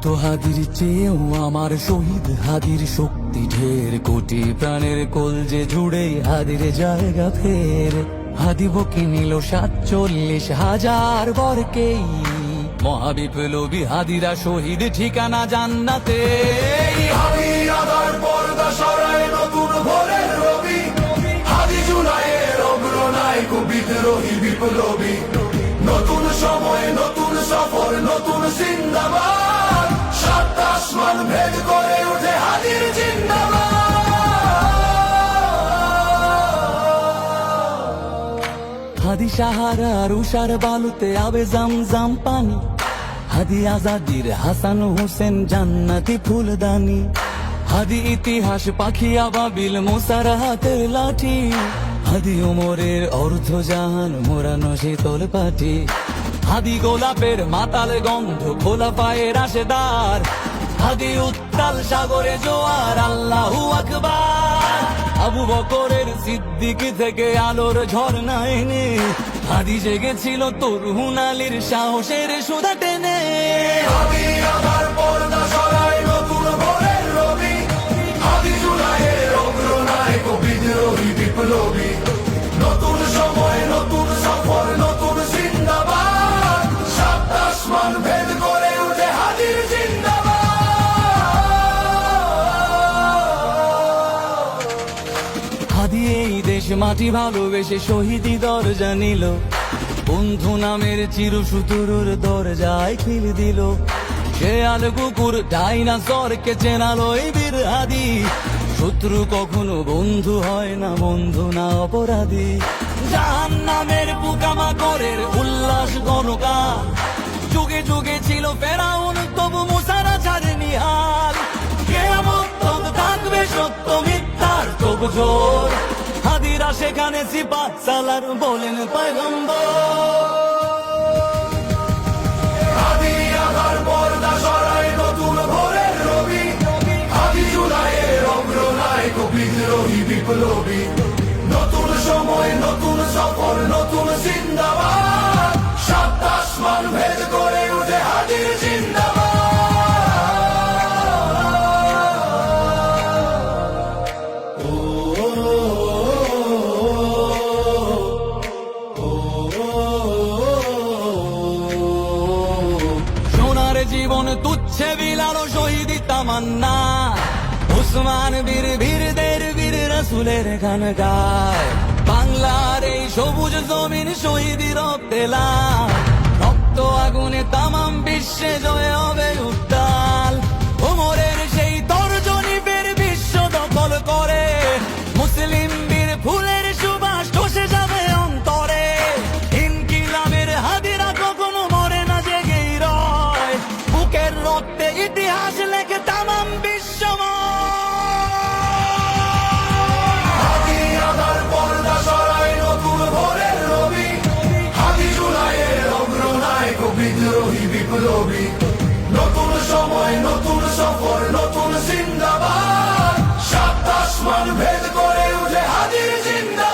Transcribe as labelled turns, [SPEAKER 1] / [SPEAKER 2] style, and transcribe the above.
[SPEAKER 1] তো হাদির চেয়েও আমার শহীদ হাদির শক্তি ঢের, কোটি প্রাণের কলজে জুড়ে হাদির জায়গা ফের। হাদি বকি নিল ৪৭,০০০ বরকেই, মহাবিপ্লবী হাদিরা শহীদ ঠিকানা জান্নাতে।
[SPEAKER 2] হাদি আদার পর্দা সরায় নতুন ভোরের রবি, হাদি জুলাইয়ের অগ্রনায়ক বিদ্রোহী বিপ্লবী। নতুন সময় নতুন সফর নতুন জিন্দাবাদ, সাত আসমান ভেদ করে উঠে হাদির জিন্দাবাদ।
[SPEAKER 1] হাদি সাহারার উষার বালুতে আবে জামজাম পানি, হাদি আজাদির হাসান হোসেন জান্নাতি ফুলদানি। হাদি ইতিহাস পাখি আবাবিল মুসার হাতের লাঠি, হাদি ওমরের অর্ধ জাহান মোরানো শীতল পাটি। হাদি গোলাপের মাতাল গন্ধ খোলা পায়ের আশেদার, হাদি উত্তাল সাগরে জোয়ার আল্লাহু আকবার। আবু বকরের সিদ্দিক থেকে আলোর ঝর্ণা এনে, হাদি জেগেছিল তরুণ আলীর সাহসের সুধা টেনে।
[SPEAKER 2] হাদি আদার পর্দা সরায় নতুন ভোরের রবি, হাদি জুলাইয়ের অগ্রনায়ক বিদ্রোহী বিপ্লবী। নতুন সময় নতুন সফর নতুন জিন্দাবাদ, সাত আসমান ভেদ করে উঠে হাদির জিন্দাবাদ।
[SPEAKER 1] হাদি এই দেশ মাটি ভালোবেসে শহীদি দরজা নিল, বন্ধু নামের চিরসুতুরুর দরজায় খিল দিল। সে আল কুকুর ডাইনাসরকে চেনালো এই বীর হাদি, শত্রু কখনো বন্ধু হয় না, বন্ধু না অপরাধী। জাহান্নামের পোকামাকড়ের উল্লাস গণগান, যুগে যুগে ছিল ফেরাউন তবু মুসারা ছাড়েনি হাল। কিয়ামত তক থাকবে সত্য মিথ্যার তবু জোর, হাদিরা সেখানে সিপাহ সালার বলেন পয়গম্বর।
[SPEAKER 2] হাদি আদার পর্দা সরায় নতুন ভোরের রবি, হাদি জুলাইয়ের অগ্রনায়ক বিদ্রোহী বিপ্লবী। নতুন সময় নতুন সফর নতুন জিন্দাবাদ, সাত আসমান ভেদ করে উঠে হাদির জিন্দাবাদ।
[SPEAKER 1] সোনার জীবন তুচ্ছে বিলালো শহীদি তামান্না, উসমান বীর বীরদের বীর রাসূলের গান গায়। বাংলার এই সবুজ জমিন শহীদি রক্তে লাল, রক্ত আগুনে তামাম বিশ্বে জয় হবে উত্তাল। ওমরের সেই তর্জনী ফের বিশ্ব দখল করে, মুসলিম বীর ফুলের সুবাস ধসে যাবে অন্তরে। ইনকিলাবের হাদিরা কখনো মরে না, জেগেই রয়, বুকের রক্তে ইতিহাস লেখে তামাম বিশ্বময়।
[SPEAKER 2] হাদি আদার পর্দা সরায় নতুন ভোরের রবি, হাদি জুলাইয়ের অগ্রনায়ক বিদ্রোহী বিপ্লবী। নতুন সময় নতুন সফর নতুন জিন্দাবাদ, সাত আসমান ভেদ করে উঠে হাদির জিন্দাবাদ।